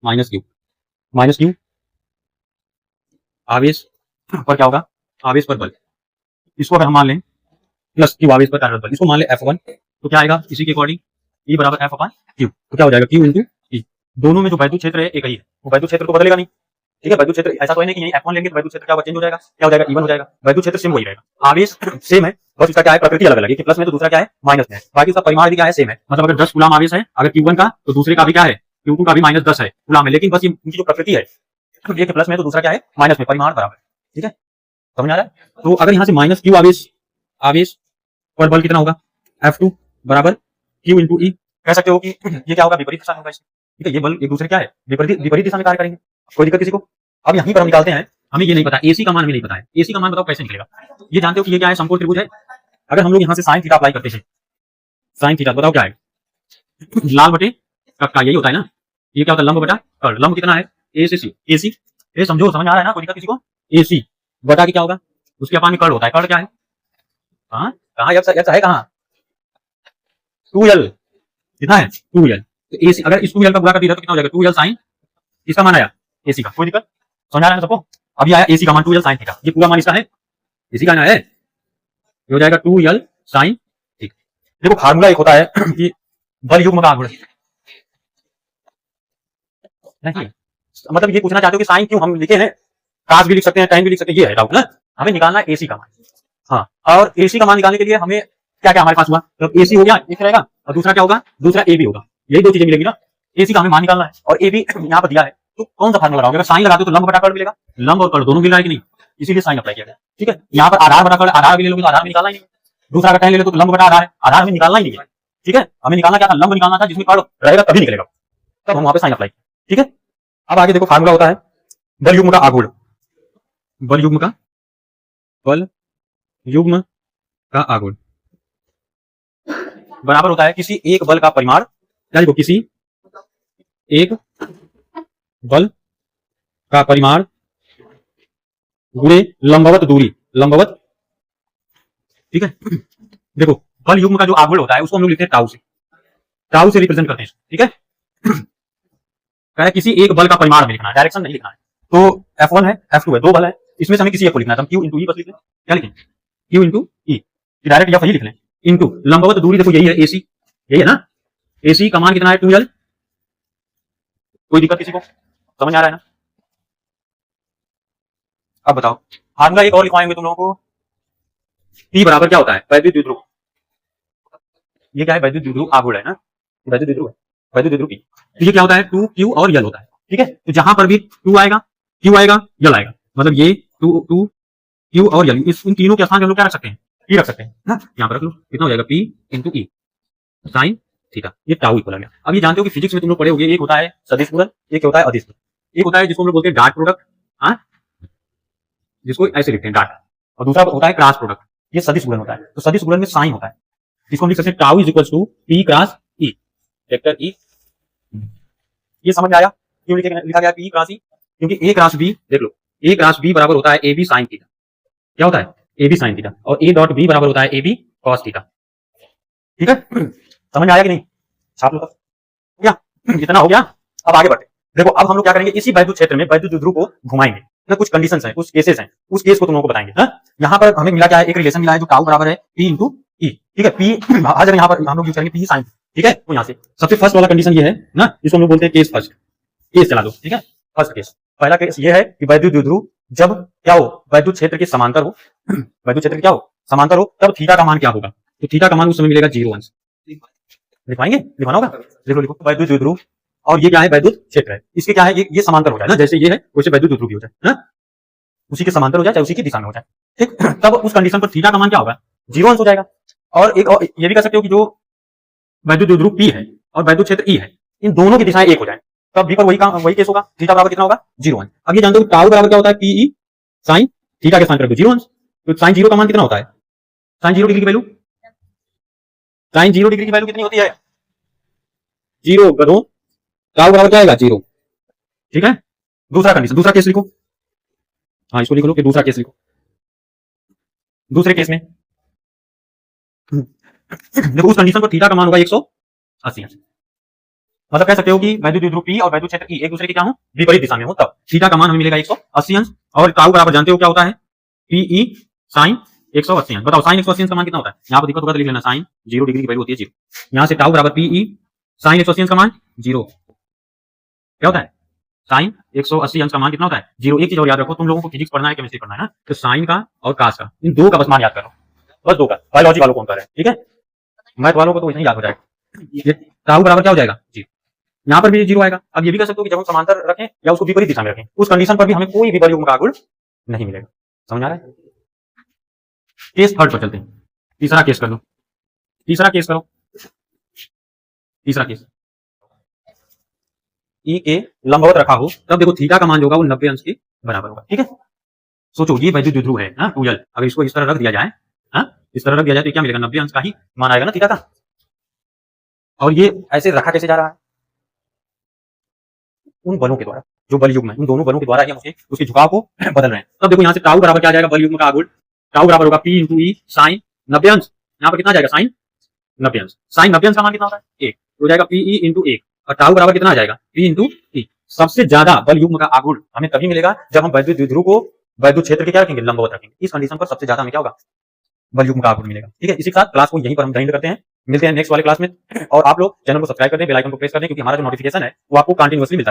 Minus Q आवेश पर क्या होगा, आवेश पर बल। इसको अगर हम मान लें प्लस क्यू आवेश पर कार्यरत बल, इसको मान लें F1, तो क्या आएगा इसी के अकॉर्डिंग E बराबर F अपॉन क्यू। तो क्या हो जाएगा Q इंटू ई। दोनों में जो वैद्युत क्षेत्र है एक ही है, वो वैद्युत क्षेत्र को बदलेगा नहीं। ठीक है, वैद्युत क्षेत्र ऐसा तो है नहीं कि यही F1 लेंगे तो वैद्युत क्षेत्र क्या होगा, चेंज हो जाएगा, क्या हो जाएगा E1 हो जाएगा। वैद्युत क्षेत्र सेम वही रहेगा, आवेश सेम है, बस इसका क्या है प्रकृति अलग अलग है, एक प्लस में तो दूसरा क्या है माइनस में है, बाकी इसका परिमाण भी क्या है सेम है। मतलब अगर 10 कूलाम आवेश है अगर Q1 का तो दूसरे का भी क्या है Q2 का भी -10 है कूलाम है, लेकिन बस ये इनकी जो प्रकृति है एक प्लस में तो दूसरा क्या है माइनस में, परिमाण बराबर। ठीक है, समझ आ रहा है। तो अगर यहाँ से माइनस क्यू आवेश आवेश पर बल कितना होगा F2 बराबर Q इंटू ई, कह सकते हो कि ये क्या होगा विपरीत दिशा में होगा इसके। ठीक है, ये बल एक दूसरे क्या है विपरीत दिशा में कार्य करेंगे, कोई दिक्कत किसी को। अब यहीं पर हम निकालते हैं, हमें ये नहीं पता एसी का मान, हमें नहीं पता है एसी का मान, बताओ कैसे निकलेगा। ये जानते हो कि ये क्या है समकोण त्रिभुज है, अगर हम लोग यहाँ से साइन थीटा अप्लाई करते हैं, साइन थीटा बताओ क्या है, लाल बटे कक्का, यही होता है ना। ये क्या होता है लंब बटा कर्ण, लंब कितना है ए से सी, एसी ये समझो, समझ आ रहा है ना, कोई दिक्कत किसी को। एसी बटा की क्या होगा उसके अपान में कर्ण होता है, कर्ण क्या है हाँ कहाँ है कहाँ 2l, कितना है 2l। तो एसी अगर इस 2l का गुणा कर दिया तो कितना हो जाएगा 2l साइन, इसका मान आया एसी का, कोई दिक्कत समझ आ रहा है सबको। अभी आया एसी का मान 2l साइन थीटा, ये पूरा मान इसका है, इसी का ना है, ये हो जाएगा 2l साइन थीटा। देखो फार्मूला एक होता है कि बल युग्म का आघूर्ण, नहीं मतलब ये पूछना चाहते हो कि साइन क्यों हम लिखे हैं, कास भी लिख सकते हैं टाइम भी लिख सकते हैं, ये है डाउट ना। हमें निकालना है एसी का मान, हाँ, और एसी का मान निकालने के लिए हमें क्या क्या हमारे पास हुआ, तो एसी हो गया एक रहेगा और दूसरा क्या होगा, दूसरा ए बी होगा, यही दो चीजें मिलेगी ना। एसी का हमें मान निकालना है और ए बी यहाँ पर दिया है, तो कौन सा फार्मूला लगाओगे, अगर साइन लगाते हो तो लंब बटा कर्ण मिलेगा, लंब और कर्ण दोनों मिल रहा है कि नहीं, इसीलिए साइन अप्लाई किया गया। ठीक है, यहाँ पर आधार बटा कर्ण, आधार भी ले लोगे तो आधार में निकालना ही नहीं, दूसरा अगर टाइम ले लो तो लंब बटा आधार है, आधार में निकालना ही नहीं है। ठीक है, हमें निकालना क्या था, लंब निकालना था जिसमें कर्ण रहेगा तभी निकलेगा, तब हम वहां पे साइन अप्लाई। ठीक है, अब आगे देखो फार्मूला होता है बल युग्म का आघूर्ण, बल युग्म का आघूर्ण बराबर होता है किसी एक बल का परिमाण, या देखो किसी एक बल का परिमाण गुणे लंबवत दूरी, लंबवत। ठीक है, देखो बल युग्म का जो आघूर्ण होता है उसको हम लोग लिखते हैं टाउ से रिप्रेजेंट करते हैं। ठीक है, कह किसी एक बल का परिमाण में लिखना है, डायरेक्शन नहीं लिखना है। तो F1 है F2 है, दो बल है, इसमें से हमें किसी एक को लिखना है, तो हम Q इंटू ई बस लिख लें, क्या लिखें Q इंटू ई, डायरेक्ट या सही लिख लें, इंटू लंबवत दूरी, देखो यही है एसी, यही है ना, एसी का मान कितना है 2l, कोई दिक्कत किसी को, समझ आ रहा है ना। अब बताओ फार्मूला एक और लिखवाएंगे तुम लोगों को, P बराबर क्या होता है वैद्युत द्विध्रुव, ये क्या है वैद्युत द्विध्रुव आघूर्ण है ना, वैद्युत द्विध्रुव है, वैद्युत द्विध्रुव P, तो ये क्या होता है 2q और l होता है। ठीक है, तो जहां पर भी 2 आएगा q आएगा l आएगा, मतलब ये 2 q और l, इन तीनों के स्थान हम लोग क्या रख सकते हैं p रख सकते हैं ना, यहाँ पर रख लो, कितना हो जाएगा p इंटू ई साइन थीटा, ये टाउ इक्वल आ गया। अब ये जानते हो कि फिजिक्स में तुम लोग पढ़े होंगे, एक होता है सदिश गुणन, एक होता है अदिश गुणन, एक होता है जिसको हम लोग बोलते हैं डॉट प्रोडक्ट, हाँ जिसको ऐसे लिखते हैं डॉट, और दूसरा होता है क्रॉस प्रोडक्ट, ये सदिश गुणन होता है। तो सदिश गुणन में साइन होता है, इसको हम लिख सकते हैं tau is equal to p cross E, vector E. ये समझ में आया क्यों लिखा गया p क्रॉस ई, क्योंकि a क्रॉस b, देख लो a क्रॉस b बराबर होता है ए बी साइन थीटा, क्या होता है ए बी साइन थीटा, और a डॉट b बराबर होता है ए बी कॉस थीटा। ठीक है, समझ में आया कि नहीं, छाप लो तब, हो गया, इतना हो गया। अब आगे बढ़ते, देखो अब हम लोग क्या करेंगे, इसी वैद्युत क्षेत्र में वैद्युत द्विध्रुव को घुमाएंगे ना, कुछ कंडीशंस हैं, कुछ केसेस हैं, उस केस को तुम लोगों को बताएंगे। यहाँ पर हमें मिला क्या है, एक रिलेशन मिला है जो टाउ बराबर है p इंटू ई। ठीक है, p हर जगह यहाँ पर हम लोग यूज करेंगे p साइन। ठीक है, तो यहाँ से सबसे फर्स्ट वाला कंडीशन ये है ना, जिसको हम लोग बोलते हैं केस फर्स्ट, केस चला दो। ठीक है, फर्स्ट केस, पहला केस ये है कि वैद्युत द्विध्रुव जब क्या हो, वैद्युत क्षेत्र के समांतर हो, वैद्युत क्षेत्र क्या हो समांतर हो, तब थीटा का मान क्या होगा, तो थीटा का मान उस समय मिलेगा 0 अंश, लिखवाएंगे, लिखवाना होगा, लिखो लिखो वैद्युत द्विध्रुव, और ये क्या है वैद्युत क्षेत्र है, इसके क्या है ये समांतर हो जाए ना, जैसे ये है वैसे वैद्युत द्विध्रुव भी हो जाए ना, उसी के समांतर हो जाए चाहे उसी की दिशा में हो जाए। ठीक, तब उस कंडीशन पर थीटा का मान क्या होगा 0 अंश हो जाएगा। और एक और ये भी कर सकते हो कि जो वैद्युत द्विध्रुव P है और वैद्युत क्षेत्र E है, इन दोनों की दिशाएं एक हो जाए, तब भी पर वही केस होगा, थीटा बराबर कितना होगा 0 अंश। अब ये जानते हो टाउ बराबर क्या होता है PE साइन थीटा के स्थान पर 0 अंश, तो साइन 0 का मान कितना होता है, साइन 0 डिग्री की वैल्यू, साइन 0 डिग्री की वैल्यू कितनी होती है 0 गधों, टाउ बराबर क्या आएगा 0। ठीक है, दूसरा कंडीशन, दूसरा केस लिखो, हाँ इसको लिख लो कि दूसरा केस लिखो, दूसरे केस में देखो उस कंडीशन पर थीटा का मान होगा 180 अंश, मतलब कह सकते हो कि वैद्युत द्विध्रुव P और वैद्युत क्षेत्र E एक दूसरे की क्या हो, विपरीत दिशा में हो, तब थीटा का मान हमें मिलेगा 180 अंश, और टाउ बराबर जानते हो क्या होता है, PE साइन 180 अंश। बताओ साइन 180 अंश का मान कितना होता है, यहाँ पर दिक्कत होगा तो लिख लेना, साइन 0 डिग्री की वैल्यू होती है 0। यहाँ से टाउ बराबर PE साइन 180 अंश का मान 0 क्या होता है, साइन 180 अंश का मान कितना होता है 0। एक चीज और याद रखो, तुम लोगों को फिजिक्स पढ़ना है, केमिस्ट्री पढ़ना है ना, तो साइन का और कास का, इन दो का बस मान याद करो, बस दो का। बायोलॉजी वालों को कौन कर रहा है, ठीक है, मैथ वालों को तो वैसे याद हो जाएगा। ये टाउ बराबर क्या हो जाएगा जी, यहाँ पर भी 0 आएगा। अब ये भी कह सकते हो कि जब हम समांतर रखें या उसको विपरीत दिशा में रखें, उस कंडीशन पर भी हमें कोई भी बल युग्म का आघूर्ण नहीं मिलेगा। समझ आ रहा है। केस थर्ड पर चलते हैं, तीसरा केस कर लो, तीसरा केस करो, तीसरा केस ई के लंबवत रखा हो, तब देखो थीटा का मान जो होगा वो 90 अंश के बराबर होगा, ठीक है। सोचो ये वैद्युत द्विध्रुव है 2l, अगर इसको इस तरह रख दिया जाए, इस तरह रख दिया जाए तो क्या मिलेगा, 90 अंश का ही मान आएगा ना थीटा का। और ये ऐसे रखा कैसे जा रहा है, उन बलों के द्वारा, जो बल युग्म है, उन दोनों बलों के द्वारा ये उसके झुकाव को बदल रहे हैं। तब देखो यहाँ से टाउ बराबर क्या आ जाएगा, बल युग्म का आघूर्ण, टाउ बराबर होगा P इंटू ई साइन 90 अंश, यहाँ पर कितना आ जाएगा साइन 90 अंश, साइन 90 अंश का मान कितना होता है 1, तो हो जाएगा PE इंटू 1, और टाउ बराबर कितना आ जाएगा P इंटू ई। सबसे ज्यादा बल युग्म का आघूर्ण हमें तभी मिलेगा जब हम वैद्युत द्विध्रुव को वैद्युत क्षेत्र के क्या रखेंगे, लंबवत रखेंगे। इस कंडीशन पर सबसे ज्यादा हमें क्या होगा, बल युग्म का आघूर्ण मिलेगा, ठीक है। इसी के साथ क्लास को यहीं पर हम एंड करते हैं, मिलते हैं नेक्स्ट वाले क्लास में। और आप लोग चैनल को सब्सक्राइब कर दें, बेल आइकन को प्रेस कर दें, क्योंकि हमारा जो नोटिफिकेशन है वो आपको कंटिन्यूअसली मिलता है।